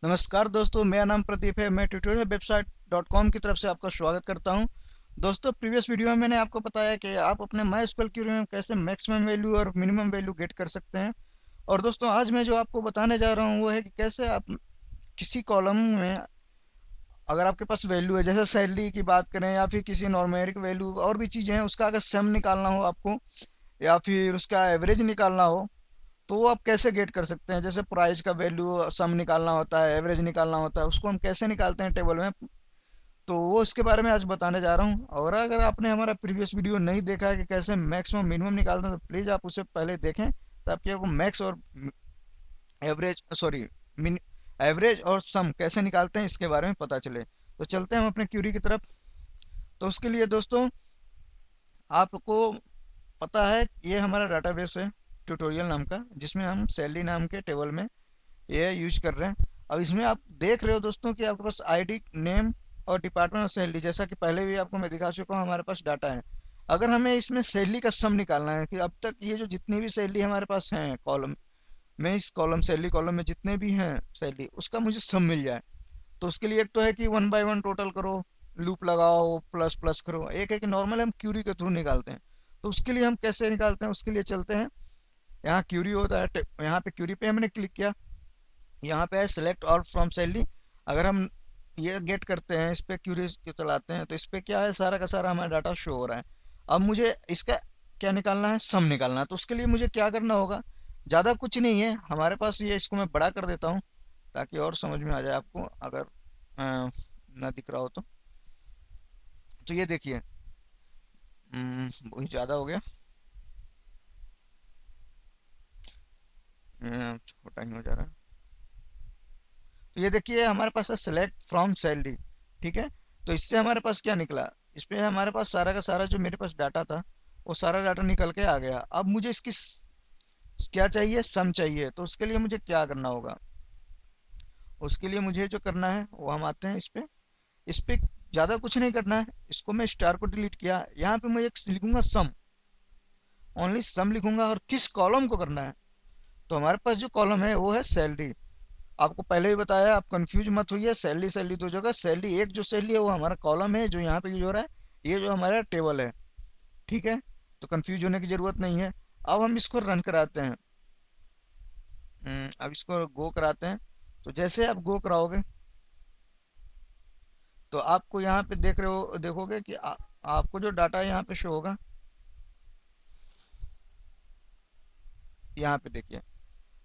नमस्कार दोस्तों, मेरा नाम प्रदीप है। मैं ट्यूटोरियल वेबसाइट डॉट कॉम की तरफ से आपका स्वागत करता हूं। दोस्तों, प्रीवियस वीडियो में मैंने आपको बताया कि आप अपने माई एसक्यूएल क्वेरी में कैसे मैक्सिमम वैल्यू और मिनिमम वैल्यू गेट कर सकते हैं। और दोस्तों, आज मैं जो आपको बताने जा रहा हूं वो है कि कैसे आप किसी कॉलम में, अगर आपके पास वैल्यू है, जैसे सैलरी की बात करें या फिर किसी नॉर्मेरिक वैल्यू और भी चीज़ें हैं, उसका अगर सम निकालना हो आपको या फिर उसका एवरेज निकालना हो, तो वो आप कैसे गेट कर सकते हैं। जैसे प्राइस का वैल्यू सम निकालना होता है, एवरेज निकालना होता है, उसको हम कैसे निकालते हैं टेबल में, तो वो इसके बारे में आज बताने जा रहा हूँ। और अगर आपने हमारा प्रीवियस वीडियो नहीं देखा है कि कैसे मैक्सिमम मिनिमम निकालते हैं, तो प्लीज़ आप उसे पहले देखें, ताकि आपको मैक्स और एवरेज सॉरी मिन एवरेज और सम कैसे निकालते हैं इसके बारे में पता चले। तो चलते हैं हम अपने क्यूरी की तरफ। तो उसके लिए दोस्तों, आपको पता है ये हमारा डाटाबेस है ट्यूटोरियल नाम का, जिसमें हम सैलरी नाम के टेबल में ये यूज कर रहे हैं। अब इसमें आप देख रहे हो दोस्तों कि आपके पास आईडी, नेम और डिपार्टमेंट और सैलरी, जैसा कि पहले भी आपको मैं दिखा चुका हूँ, हमारे पास डाटा है। अगर हमें इसमें सैलरी का सम निकालना है कि अब तक ये जो जितनी भी सैलरी हमारे पास हैं कॉलम में, इस कॉलम सैलरी कॉलम में जितने भी हैं सैलरी, उसका मुझे सम मिल जाए, तो उसके लिए एक तो है कि वन बाय वन टोटल करो, लूप लगाओ, प्लस प्लस करो। एक है कि नॉर्मल हम क्यूरी के थ्रू निकालते हैं। तो उसके लिए हम कैसे निकालते हैं, उसके लिए चलते हैं। यहाँ क्यूरी होता है, यहाँ पे क्यूरी पे हमने क्लिक किया, यहाँ पे है सिलेक्ट ऑल फ्रॉम सैलरी। अगर हम ये गेट करते हैं, इस पे क्यूरी को चलाते हैं, तो इस पे क्या है, सारा का सारा हमारा डाटा शो हो रहा है। अब मुझे इसका क्या निकालना है, सम निकालना है। तो उसके लिए मुझे क्या करना होगा, ज़्यादा कुछ नहीं है हमारे पास। ये इसको मैं बड़ा कर देता हूँ ताकि और समझ में आ जाए आपको, अगर ना दिख रहा हो तो ये देखिए। बहुत ज़्यादा हो गया, छोटा ही हो जा रहा है। तो ये देखिए हमारे पास है सिलेक्ट फ्रॉम सैलरी, ठीक है। तो इससे हमारे पास क्या निकला, इस पे हमारे पास सारा का सारा जो मेरे पास डाटा था, वो सारा डाटा निकल के आ गया। अब मुझे इसकी क्या चाहिए, सम चाहिए। तो उसके लिए मुझे क्या करना होगा, उसके लिए मुझे जो करना है वो हम आते हैं इस पे ज़्यादा कुछ नहीं करना है। इसको मैं स्टार को डिलीट किया, यहाँ पे मैं एक लिखूंगा सम, ओनली सम लिखूंगा। और किस कॉलम को करना है, तो हमारे पास जो कॉलम है वो है सैलरी। आपको पहले भी बताया, आप कंफ्यूज मत होइए, सैलरी सैलरी दो जगह, सैलरी एक जो सैलरी है वो हमारा कॉलम है जो यहाँ पे यूज हो रहा है, ये जो हमारा टेबल है, ठीक है। तो कंफ्यूज होने की जरूरत नहीं है। अब हम इसको रन कराते हैं। अब इसको गो कराते हैं। तो जैसे आप गो कराओगे, तो आपको यहाँ पे देख रहे हो, देखोगे कि आपको जो डाटा यहाँ पे शो होगा, यहाँ पे देखिए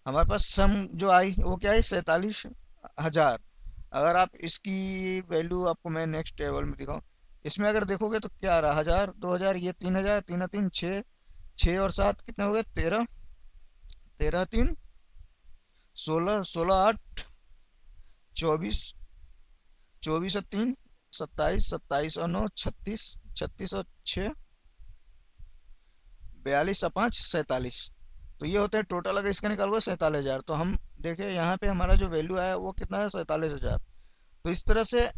हमारे पास सम जो आई वो क्या है, 47,000। अगर आप इसकी वैल्यू, आपको मैं नेक्स्ट टेबल में दिखाऊं, इसमें अगर देखोगे तो क्या आ रहा, 1000, 2000, ये 3000, तीन तीन छः, छः और सात कितने हो गए, 13, 13 तीन 16, 16 8 24, 24 और तीन 27, 27 और नौ 36, 36 और छः 42 और पाँच 47। तो ये होते हैं टोटल। अगर इसका निकालोगे 47,000, तो हम देखिए यहाँ पे हमारा जो वैल्यू आया वो कितना है, 47,000। तो इस तरह से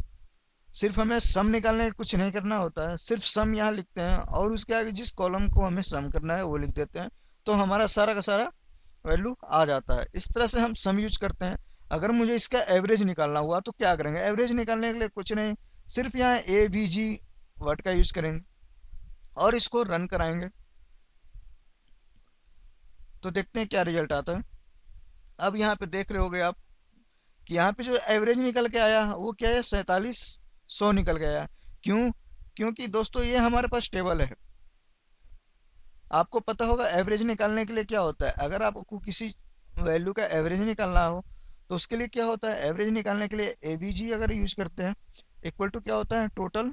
सिर्फ हमें सम निकालने का कुछ नहीं करना होता है, सिर्फ सम यहाँ लिखते हैं और उसके आगे जिस कॉलम को हमें सम करना है वो लिख देते हैं, तो हमारा सारा का सारा वैल्यू आ जाता है। इस तरह से हम सम यूज करते हैं। अगर मुझे इसका एवरेज निकालना हुआ तो क्या करेंगे, एवरेज निकालने के लिए कुछ नहीं, सिर्फ यहाँ ए वी जी वर्ड का यूज करेंगे और इसको रन कराएंगे। तो देखते हैं क्या रिजल्ट आता है। अब यहाँ पे देख रहे होगे आप कि यहाँ पे जो एवरेज निकल के आया वो क्या है, 4700 निकल के आया। क्यों, क्योंकि दोस्तों ये हमारे पास टेबल है। आपको पता होगा एवरेज निकालने के लिए क्या होता है, अगर आपको किसी वैल्यू का एवरेज निकालना हो तो उसके लिए क्या होता है, एवरेज निकालने के लिए एवीजी अगर यूज करते हैं, इक्वल टू क्या होता है, total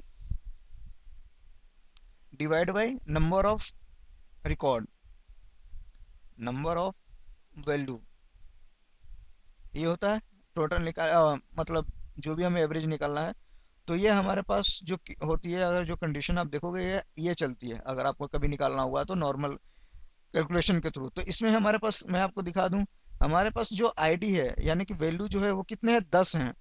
divide by number of record, number of value, ये होता है टोटल मतलब जो भी हमें एवरेज निकालना है। तो ये हमारे पास जो होती है, अगर जो कंडीशन आप देखोगे ये चलती है, अगर आपको कभी निकालना हुआ तो नॉर्मल कैलकुलेशन के थ्रू। तो इसमें हमारे पास, मैं आपको दिखा दूं, हमारे पास जो आईडी है यानी कि वैल्यू जो है वो कितने हैं, 10 हैं,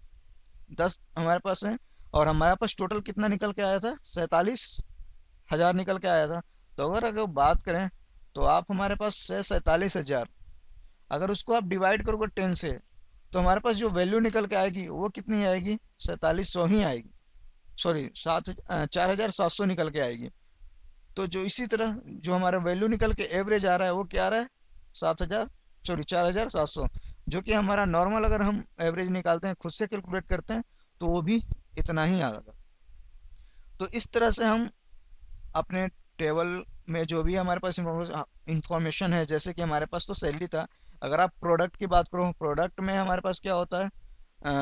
10 हमारे पास हैं। और हमारे पास टोटल कितना निकल के आया था, 47,000 निकल के आया था। तो अगर अगर बात करें, तो आप हमारे पास है 47,000, अगर उसको आप डिवाइड करोगे 10 से, तो हमारे पास जो वैल्यू निकल के आएगी वो कितनी आएगी, 4700 ही आएगी, सॉरी 4700 निकल के आएगी। तो जो इसी तरह जो हमारा वैल्यू निकल के एवरेज आ रहा है वो क्या आ रहा है, 7000, सॉरी 4700, जो कि हमारा नॉर्मल अगर हम एवरेज निकालते हैं खुद से कैलकुलेट करते हैं तो वो भी इतना ही आएगा। तो इस तरह से हम अपने टेबल में जो भी हमारे पास इंफॉर्मेशन है, जैसे कि हमारे पास तो सैलरी था, अगर आप प्रोडक्ट की बात करो, प्रोडक्ट में हमारे पास क्या होता है,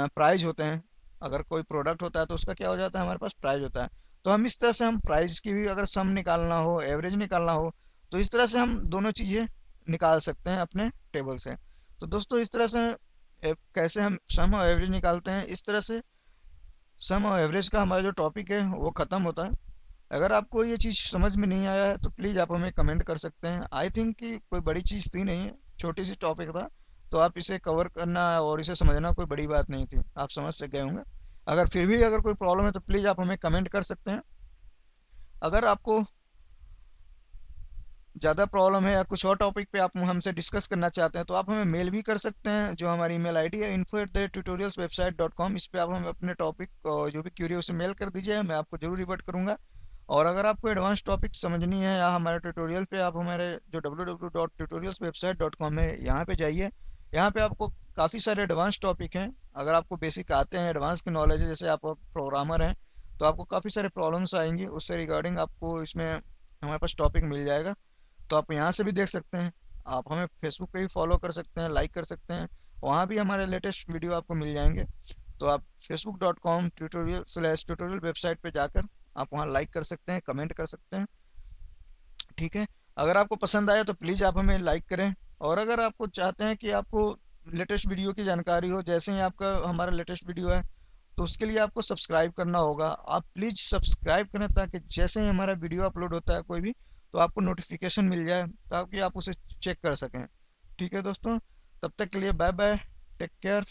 प्राइस होते हैं। अगर कोई प्रोडक्ट होता है तो उसका क्या हो जाता है, हमारे पास प्राइस होता है। तो हम इस तरह से हम प्राइस की भी अगर सम निकालना हो, एवरेज निकालना हो, तो इस तरह से हम दोनों चीज़ें निकाल सकते हैं अपने टेबल से। तो दोस्तों इस तरह से कैसे हम सम और एवरेज निकालते हैं, इस तरह से सम और एवरेज का हमारा जो टॉपिक है वो ख़त्म होता है। अगर आपको ये चीज़ समझ में नहीं आया है तो प्लीज़ आप हमें कमेंट कर सकते हैं। आई थिंक कि कोई बड़ी चीज़ थी नहीं है, छोटी सी टॉपिक था, तो आप इसे कवर करना और इसे समझना कोई बड़ी बात नहीं थी, आप समझ से गए होंगे। अगर फिर भी अगर कोई प्रॉब्लम है तो प्लीज़ आप हमें कमेंट कर सकते हैं। अगर आपको ज़्यादा प्रॉब्लम है या कुछ और टॉपिक पे आप हमसे डिस्कस करना चाहते हैं तो आप हमें मेल भी कर सकते हैं, जो हमारी ईमेल आईडी है info@tutorialswebsite.com। इस पे आप हमें अपने टॉपिक जो भी क्यूरी है उसे मेल कर दीजिए, मैं आपको जरूर रिवर्ट करूंगा। और अगर आपको एडवांस टॉपिक समझनी है या हमारे ट्यूटोरियल पे, आप हमारे जो www.tutorialswebsite.com है यहाँ पे जाइए। यहाँ पे आपको काफ़ी सारे एडवांस टॉपिक हैं। अगर आपको बेसिक आते हैं, एडवांस की नॉलेज है, जैसे आप प्रोग्रामर हैं, तो आपको काफ़ी सारे प्रॉब्लम्स आएंगी, उससे रिगार्डिंग आपको इसमें हमारे पास टॉपिक मिल जाएगा। तो आप यहाँ से भी देख सकते हैं। आप हमें फेसबुक पे भी फॉलो कर सकते हैं, लाइक कर सकते हैं, वहाँ भी हमारे लेटेस्ट वीडियो आपको मिल जाएंगे। तो आप facebook.com ट्यूटोरियल वेबसाइट पे जाकर आप वहाँ लाइक कर सकते हैं, कमेंट कर सकते हैं। ठीक है, अगर आपको पसंद आया तो प्लीज़ आप हमें लाइक करें। और अगर आपको चाहते हैं कि आपको लेटेस्ट वीडियो की जानकारी हो जैसे ही आपका हमारा लेटेस्ट वीडियो है, तो उसके लिए आपको सब्सक्राइब करना होगा। आप प्लीज़ सब्सक्राइब करें ताकि जैसे ही हमारा वीडियो अपलोड होता है कोई भी, तो आपको नोटिफिकेशन मिल जाए ताकि आप उसे चेक कर सकें। ठीक है दोस्तों, तब तक के लिए बाय बाय, टेक केयर।